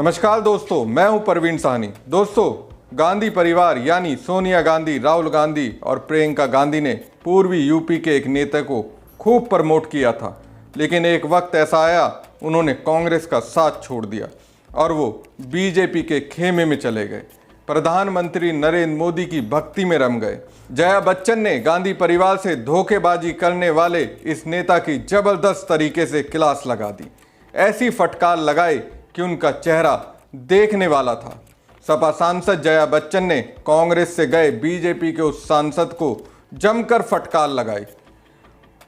नमस्कार दोस्तों, मैं हूं परवीन साहनी। दोस्तों, गांधी परिवार यानी सोनिया गांधी, राहुल गांधी और प्रियंका गांधी ने पूर्वी यूपी के एक नेता को खूब प्रमोट किया था, लेकिन एक वक्त ऐसा आया उन्होंने कांग्रेस का साथ छोड़ दिया और वो बीजेपी के खेमे में चले गए। प्रधानमंत्री नरेंद्र मोदी की भक्ति में रम गए। जया बच्चन ने गांधी परिवार से धोखेबाजी करने वाले इस नेता की जबरदस्त तरीके से क्लास लगा दी। ऐसी फटकार लगाई कि उनका चेहरा देखने वाला था। सपा सांसद जया बच्चन ने कांग्रेस से गए बीजेपी के उस सांसद को जमकर फटकार लगाई।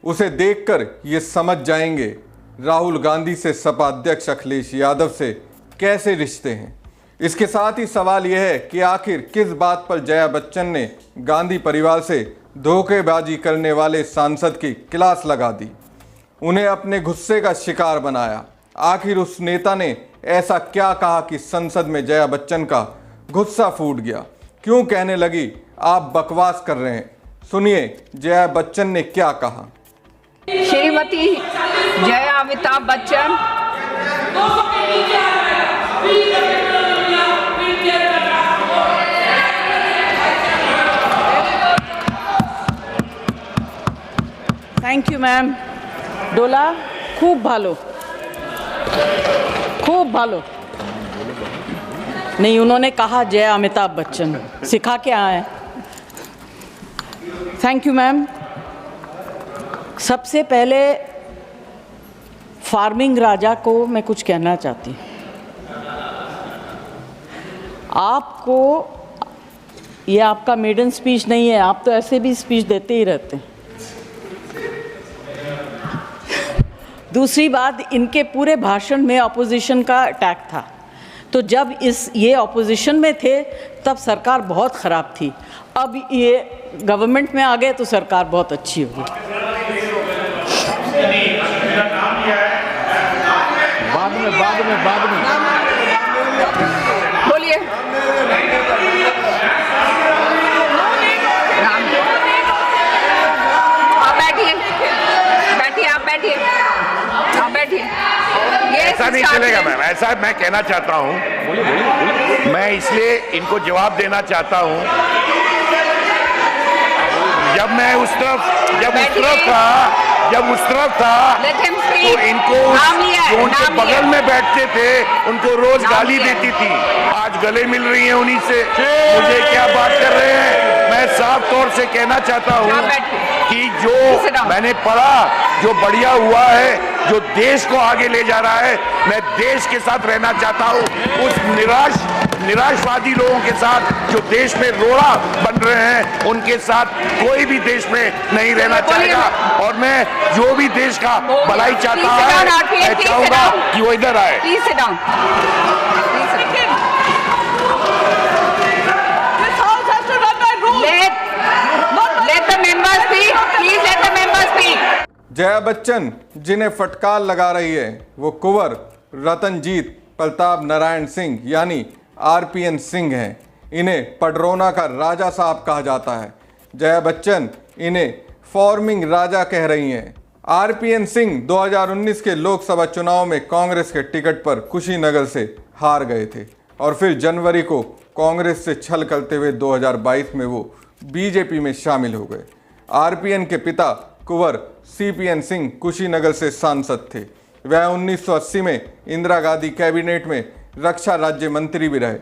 उसे देखकर ये समझ जाएंगे राहुल गांधी से सपा अध्यक्ष अखिलेश यादव से कैसे रिश्ते हैं। इसके साथ ही सवाल यह है कि आखिर किस बात पर जया बच्चन ने गांधी परिवार से धोखेबाजी करने वाले सांसद की क्लास लगा दी, उन्हें अपने गुस्से का शिकार बनाया। आखिर उस नेता ने ऐसा क्या कहा कि संसद में जया बच्चन का गुस्सा फूट गया? क्यों कहने लगी आप बकवास कर रहे हैं? सुनिए जया बच्चन ने क्या कहा। Shrimati Jaya Amitabh Bachchan thank you ma'am. डोला खूब भालो, खूब भालो। नहीं, उन्होंने कहा जया अमिताभ बच्चन, सिखा के आए। Thank you ma'am. सबसे पहले फार्मिंग राजा को मैं कुछ कहना चाहती हूँ। आपको ये आपका मेडन स्पीच नहीं है, आप तो ऐसे भी स्पीच देते ही रहते हैं। दूसरी बात, इनके पूरे भाषण में अपोजिशन का अटैक था, तो जब ये अपोजिशन में थे तब सरकार बहुत ख़राब थी। अब ये गवर्नमेंट में आ गए तो सरकार बहुत अच्छी होगी। बाद में बोलिए। आप बैठिए, आप बैठिए। ऐसा नहीं चलेगा मैम, ऐसा मैं कहना चाहता हूँ। मैं इसलिए इनको जवाब देना चाहता हूँ। जब मैं उस तरफ था तो इनको जो उनके बगल में बैठते थे उनको रोज गाली देती थी। आज गले मिल रही हैं उन्हीं से। मुझे क्या बात कर रहे हैं? मैं साफ तौर से कहना चाहता हूँ कि जो मैंने पढ़ा, जो बढ़िया हुआ है, जो देश को आगे ले जा रहा है, मैं देश के साथ रहना चाहता हूँ। उस निराशवादी लोगों के साथ जो देश में रोड़ा बन रहे हैं, उनके साथ कोई भी देश में नहीं रहना चाहेगा। और मैं जो भी देश का भलाई चाहता है, मैं चाहूंगा कि वो इधर आए। जया बच्चन जिन्हें फटकार लगा रही है वो कुंवर रतनजीत प्रताप नारायण सिंह यानी आरपीएन सिंह हैं। इन्हें पडरौना का राजा साहब कहा जाता है। जया बच्चन इन्हें फार्मिंग राजा कह रही हैं। आरपीएन सिंह 2019 के लोकसभा चुनाव में कांग्रेस के टिकट पर कुशीनगर से हार गए थे और फिर जनवरी को कांग्रेस से छल करते हुए 2022 में वो बीजेपी में शामिल हो गए। आरपीएन के पिता कुंवर सीपीएन सिंह कुशीनगर से सांसद थे। वह 1980 में इंदिरा गांधी कैबिनेट में रक्षा राज्य मंत्री भी रहे।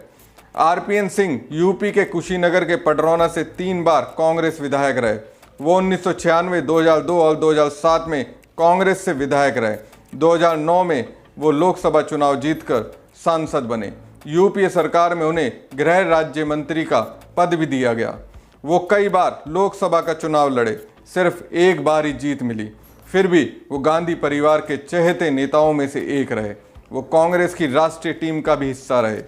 आरपीएन सिंह यूपी के कुशीनगर के पडरौना से 3 बार कांग्रेस विधायक रहे। वो 1996, 2002 और 2007 में कांग्रेस से विधायक रहे। 2009 में वो लोकसभा चुनाव जीतकर सांसद बने। यूपीए सरकार में उन्हें गृह राज्य मंत्री का पद भी दिया गया। वो कई बार लोकसभा का चुनाव लड़े, सिर्फ एक बार ही जीत मिली। फिर भी वो गांधी परिवार के चहेते नेताओं में से एक रहे। वो कांग्रेस की राष्ट्रीय टीम का भी हिस्सा रहे।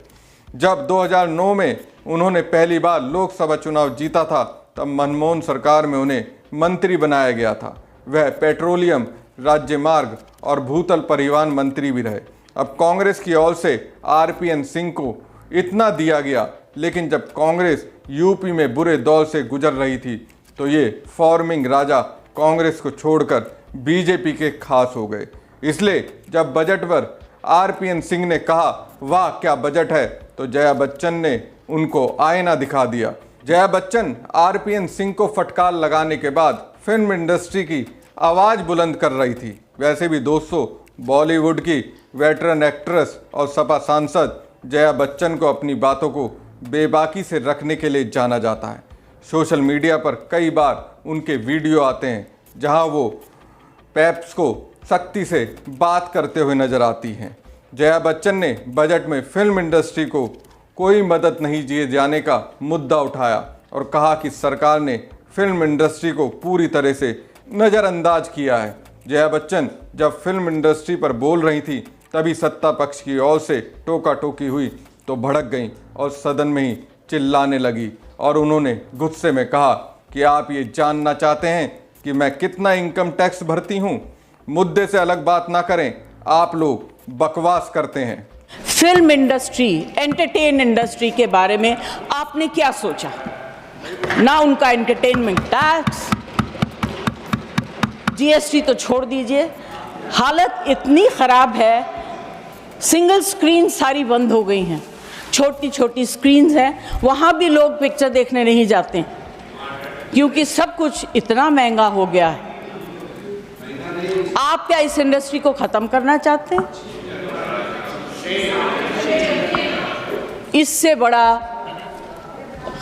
जब 2009 में उन्होंने पहली बार लोकसभा चुनाव जीता था तब मनमोहन सरकार में उन्हें मंत्री बनाया गया था। वह पेट्रोलियम, राज्य मार्ग और भूतल परिवहन मंत्री भी रहे। अब कांग्रेस की ओर से आरपीएन सिंह को इतना दिया गया, लेकिन जब कांग्रेस यूपी में बुरे दौर से गुजर रही थी तो ये फार्मिंग राजा कांग्रेस को छोड़कर बीजेपी के खास हो गए। इसलिए जब बजट पर आरपीएन सिंह ने कहा, वाह क्या बजट है, तो जया बच्चन ने उनको आईना दिखा दिया। जया बच्चन आरपीएन सिंह को फटकार लगाने के बाद फिल्म इंडस्ट्री की आवाज़ बुलंद कर रही थी। वैसे भी दोस्तों, बॉलीवुड की वेटरन एक्ट्रेस और सपा सांसद जया बच्चन को अपनी बातों को बेबाकी से रखने के लिए जाना जाता है। सोशल मीडिया पर कई बार उनके वीडियो आते हैं जहां वो पेप्स को सख्ती से बात करते हुए नजर आती हैं। जया बच्चन ने बजट में फिल्म इंडस्ट्री को कोई मदद नहीं दिए जाने का मुद्दा उठाया और कहा कि सरकार ने फिल्म इंडस्ट्री को पूरी तरह से नज़रअंदाज किया है। जया बच्चन जब फिल्म इंडस्ट्री पर बोल रही थी तभी सत्ता पक्ष की ओर से टोका टोकी हुई तो भड़क गईं और सदन में ही चिल्लाने लगी और उन्होंने गुस्से में कहा कि आप ये जानना चाहते हैं कि मैं कितना इनकम टैक्स भरती हूँ? मुद्दे से अलग बात ना करें, आप लोग बकवास करते हैं। फिल्म इंडस्ट्री, एंटरटेन इंडस्ट्री के बारे में आपने क्या सोचा? ना उनका एंटरटेनमेंट टैक्स, जीएसटी तो छोड़ दीजिए, हालत इतनी ख़राब है, सिंगल स्क्रीन सारी बंद हो गई हैं, छोटी छोटी स्क्रीन्स हैं, वहाँ भी लोग पिक्चर देखने नहीं जाते हैं क्योंकि सब कुछ इतना महंगा हो गया है। आप क्या इस इंडस्ट्री को ख़त्म करना चाहते हैं? इससे बड़ा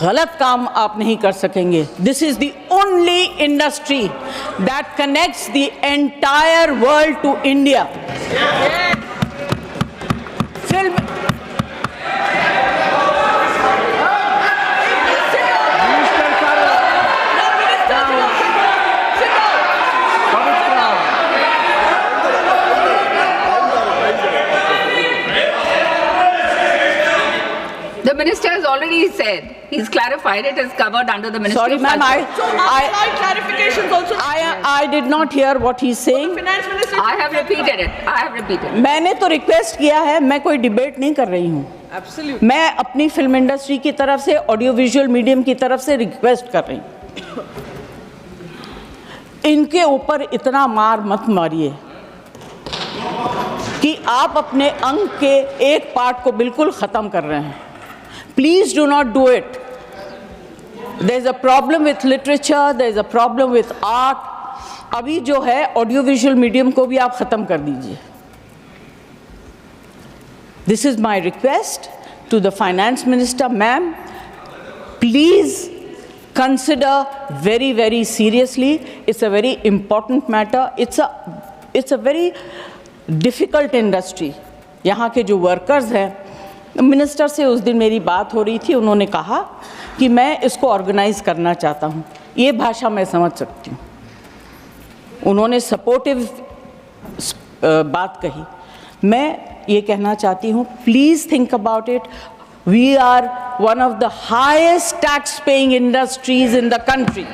गलत काम आप नहीं कर सकेंगे। This is the only industry that connects the entire world to India. Film The minister has already said, he's clarified it is covered under the Ministry Sorry, of ma'am, Culture. clarifications also. I did not hear what he's saying. Finance Minister. I have repeated it. I have repeated. मैंने तो request किया है, मैं कोई debate नहीं कर रही हूँ। Absolutely. मैं अपनी फिल्म इंडस्ट्री की तरफ से, ऑडियो विजुअल मीडियम की तरफ से रिक्वेस्ट कर रही हूँ, इनके ऊपर इतना मार मत मारिए कि आप अपने अंग के एक पार्ट को बिल्कुल ख़त्म कर रहे हैं। Please do not do it. There is a problem with literature, there is a problem with art. अभी जो है ऑडियो विजुअल मीडियम को भी आप ख़त्म कर दीजिए। This is my request to the finance minister, ma'am. Please consider very, very seriously. It's a very important matter. It's a very difficult industry. यहाँ के जो workers हैं, मिनिस्टर से उस दिन मेरी बात हो रही थी, उन्होंने कहा कि मैं इसको ऑर्गेनाइज करना चाहता हूँ। ये भाषा मैं समझ सकती हूँ। उन्होंने सपोर्टिव बात कही। मैं ये कहना चाहती हूँ, please think about it. We are one of the highest tax paying industries in the country.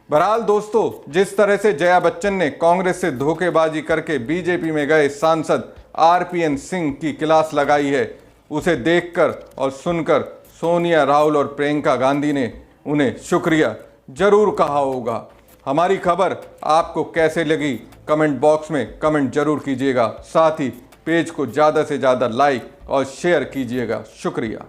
बहरहाल दोस्तों, जिस तरह से जया बच्चन ने कांग्रेस से धोखेबाजी करके बीजेपी में गए सांसद आरपीएन सिंह की क्लास लगाई है, उसे देखकर और सुनकर सोनिया, राहुल और प्रियंका गांधी ने उन्हें शुक्रिया जरूर कहा होगा। हमारी खबर आपको कैसे लगी कमेंट बॉक्स में कमेंट जरूर कीजिएगा। साथ ही पेज को ज़्यादा से ज़्यादा लाइक और शेयर कीजिएगा। शुक्रिया।